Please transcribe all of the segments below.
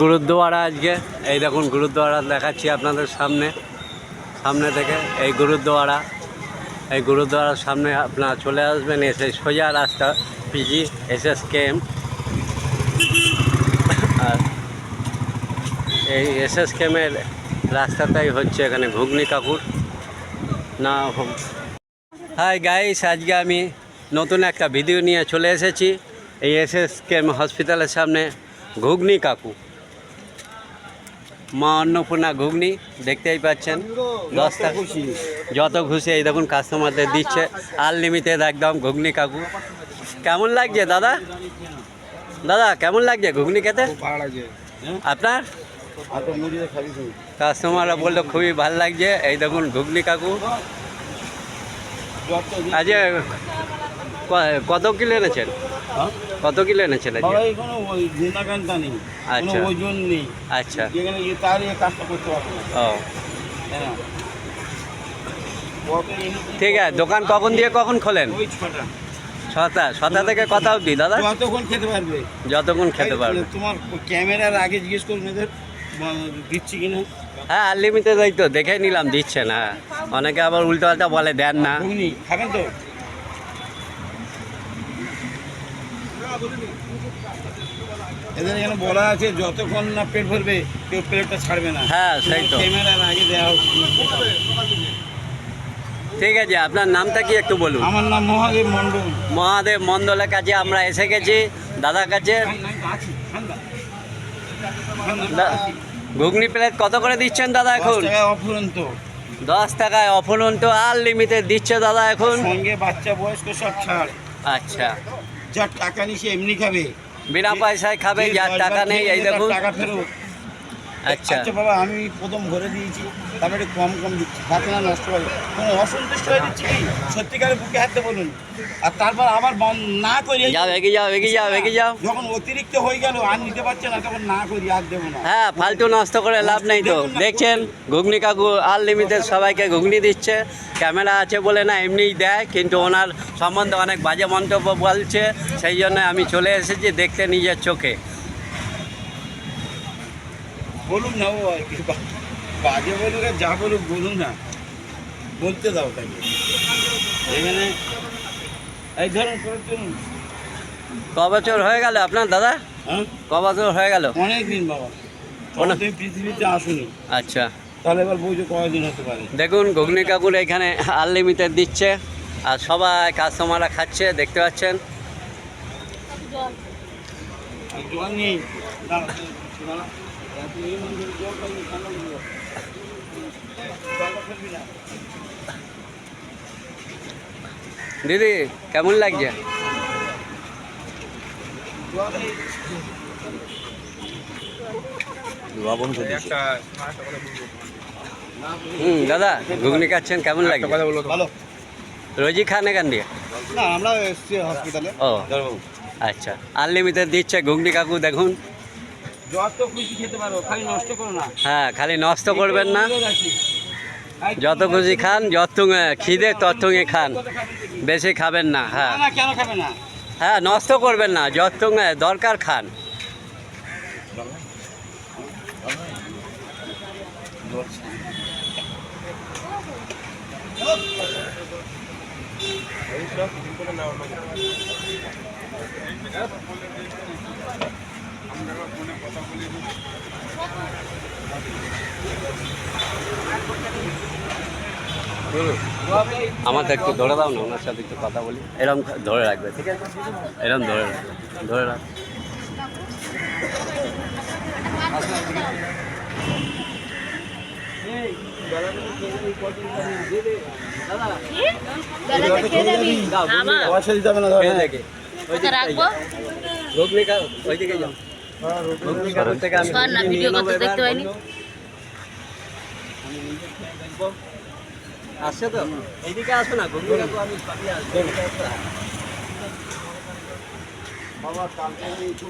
গুরুদ্বারা আজকে এই দেখুন গুরুদ্বারা দেখাচ্ছি আপনাদের সামনে থেকে এই গুরুদ্বারার সামনে আপনারা চলে আসবেন, এসে সোজা রাস্তা পিজি SSKM। আর এই SSKM-এর রাস্তাটাই হচ্ছে এখানে ঘুগনি কাকুর না। হাই গাইস, আজকে আমি নতুন একটা ভিডিও নিয়ে চলে এসেছি এই SSKM হসপিটালের সামনে। ঘুগনি কাকু, মা অন্নপূর্ণা ঘুগনি দেখতেই পাচ্ছেন। 10 টাকা যত খুশি এই দেখুন কাস্টমারদের দিচ্ছে আনলিমিটেড একদম ঘুগনি কাকু। কেমন লাগছে দাদা? কেমন লাগছে ঘুগনি খেতে আপনার? কাস্টমাররা বললো খুবই ভালো লাগছে। এই দেখুন ঘুগনি কাকু আজ কত কিলো এনেছেন? কত কিলো এনেছেন আজকে? আচ্ছা আচ্ছা, ও ঠিক আছে। দোকান কখন দিয়ে কখন খোলেন? 6টা থেকে কটা অবধি দাদা? যতক্ষণ খেতে পারবে। যতক্ষণ খেতে পারবে। তোমার ক্যামেরার আগে জিজ্ঞেস করুন এদের দিচ্ছি কিনা। হ্যাঁ, আনলিমিটেড এই তো দেখে নিলাম দিচ্ছে না। অনেকে আবার উল্টো পাল্টা বলে দেন না। খাবেন তো? এদের এখানে বলা আছে যতক্ষণ না পেট ভরবে কেউ প্লেটটা ছাড়বে না। হ্যাঁ সেই তো, ক্যামেরার আগে দেওয়া হচ্ছে। ঠিক আছে, আপনার নামটা কি একটু বলুন? আমার নাম মহাদেব মণ্ডল। মহাদেব মণ্ডলের কাছে আমরা এসে গেছি দাদার কাছে। ঘুগনি প্লেট কত করে দিচ্ছেন দাদা এখন? 10 টাকায় অফুরন্ত। 10 টাকায় অফুরন্ত আনলিমিটেড দিচ্ছে দাদা এখন। সঙ্গে বাচ্চা বয়স্ক সব ছাড়। আচ্ছা, যার টাকা নেই সে এমনি খাবে, বিনা পয়সায় খাবে। যার টাকা নেই এই দেখুন। টাকা ফেরত। আচ্ছা আচ্ছা বাবা, আমি প্রথম ভরে দিয়েছি, তারপরে কম দিচ্ছি, খাতে না নষ্ট হবে। কোনো অসন্তুষ্ট হয়ে দিচ্ছি কি? সত্যিকারের বুকে হাতে বলুন। আর তারপর আবার না করি, যাও এগিয়ে যাও। যখন অতিরিক্ত হয়ে গেল আর নিতে পারছে না তখন না করি, আর দেবো না। হ্যাঁ, ফালতু নষ্ট করে লাভ নেই তো। দেখছেন ঘুগনি কাকু আনলিমিটেড সবাইকে ঘুগনি দিচ্ছে। ক্যামেরা আছে বলে না, এমনিই দেয়, কিন্তু ওনার সম্বন্ধে অনেক বাজে মন্তব্য বলছে। সেই জন্য আমি চলে এসেছি দেখতে নিজের চোখে। বলুন না, ও আর কি বাজে বলুক আর যা বলুক বলুন না, বলতে দাও তাকে। এখানে এই ধরুন চলুন। ক বছর হয়ে গেল আপনার দাদা? হ্যাঁ, ক বছর হয়ে গেল? অনেক দিন বাবা। তুমি পৃথিবীতে আসুনি, আচ্ছা, তাহলে এবার বুঝো কয়দিন হতে পারে। দেখুন ঘুগনি কাকুর এখানে আনলিমিটেড দিচ্ছে আর সবাই কাস্টমাররা খাচ্ছে, দেখতে পাচ্ছেন। জল নেই। দিদি কেমন লাগছে? দাদা ঘুগনি খাচ্ছেন, কেমন লাগছে? ভালো। রোজই খান এখান দিয়ে? না, আমরা এসছি হসপিটালে। ও আচ্ছা, আনলিমিটেড দিচ্ছে ঘুগনি কাকু। দেখুন যত খুশি খেতে পারো, খালি নষ্ট করো না। হ্যাঁ, খালি নষ্ট করবেন না। যত খুশি খান, যত খিদে ততই খান, বেশি খাবেন না। হ্যাঁ কেন খাবে না? হ্যাঁ, নষ্ট করবেন না, যত দরকার খান। আমাদের একটু ধরে দাও না, ওনার সাথে একটু কথা বলি। এরকম ধরে রাখবে, ঠিক আছে? এরকম ধরে রাখ। ওইদিকে যাও, ঘুগনি কাকুর থেকে আমি দেখতে পাইনি। আসছে তো, এইদিকে আসো না ঘুগনি কাকু, আমি আসবো। বাবা কালকে একটু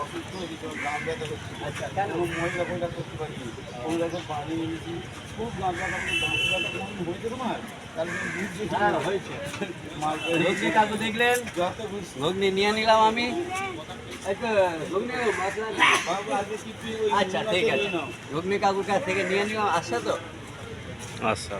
অসুস্থ হয়েছি, তো গাঁট ব্যথা করছে। আচ্ছা, কেন? কোনো মহিলা ফহিলা করতে পারিনি, কোনো রকম পানি নিয়েছি, খুব গাঁট ব্যথা করছে। গাঁট ব্যথা কোনো হয়েছে তোমার? তাহলে তুমি বুঝছো কি হ্যাঁ, না? হয়েছে। মার ঘুগনি কাকু দেখলেন, যত বুঝছি ঘুগনি নিয়ে নিলাম আমি। একটু ঘুগনি মশলা দিন। বাবু আজকে কি তুই ওই আচ্ছা, ঠিক আছে। নিয়ে নাও। ঘুগনি কাকুর কাছ থেকে নিয়ে নিলাম, আসছে তো? আচ্ছা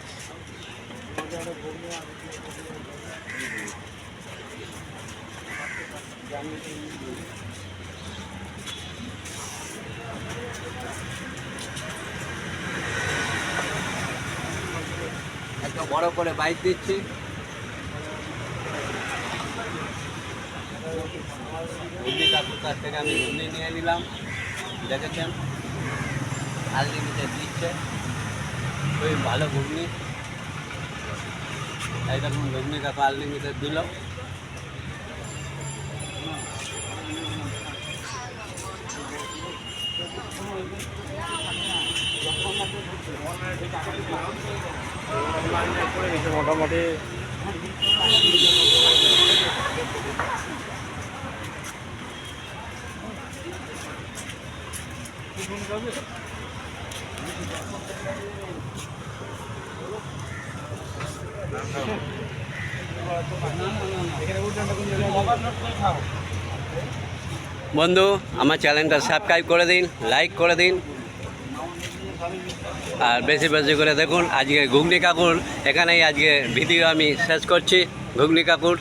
একটা বড় করে বাইক দিচ্ছি। ঘুগনি কাকুর কাছ থেকে আমি ঘুগনি নিয়ে নিলাম, দেখেছেন আনলিমিটেড দিচ্ছে, খুবই ভালো ঘুগনি। এই দেখুন ঘুগনি কাকু আনলিমিটেড দিল। মোটামুটি বন্ধু, আমার চ্যানেলটা সাবস্ক্রাইব করে দিন, লাইক করে দিন, আর বেশি বেশি করে দেখুন। আজকে ঘুগনি কাকুর এখানেই আজকে ভিডিও আমি শেষ করছি। ঘুগনি কাকুর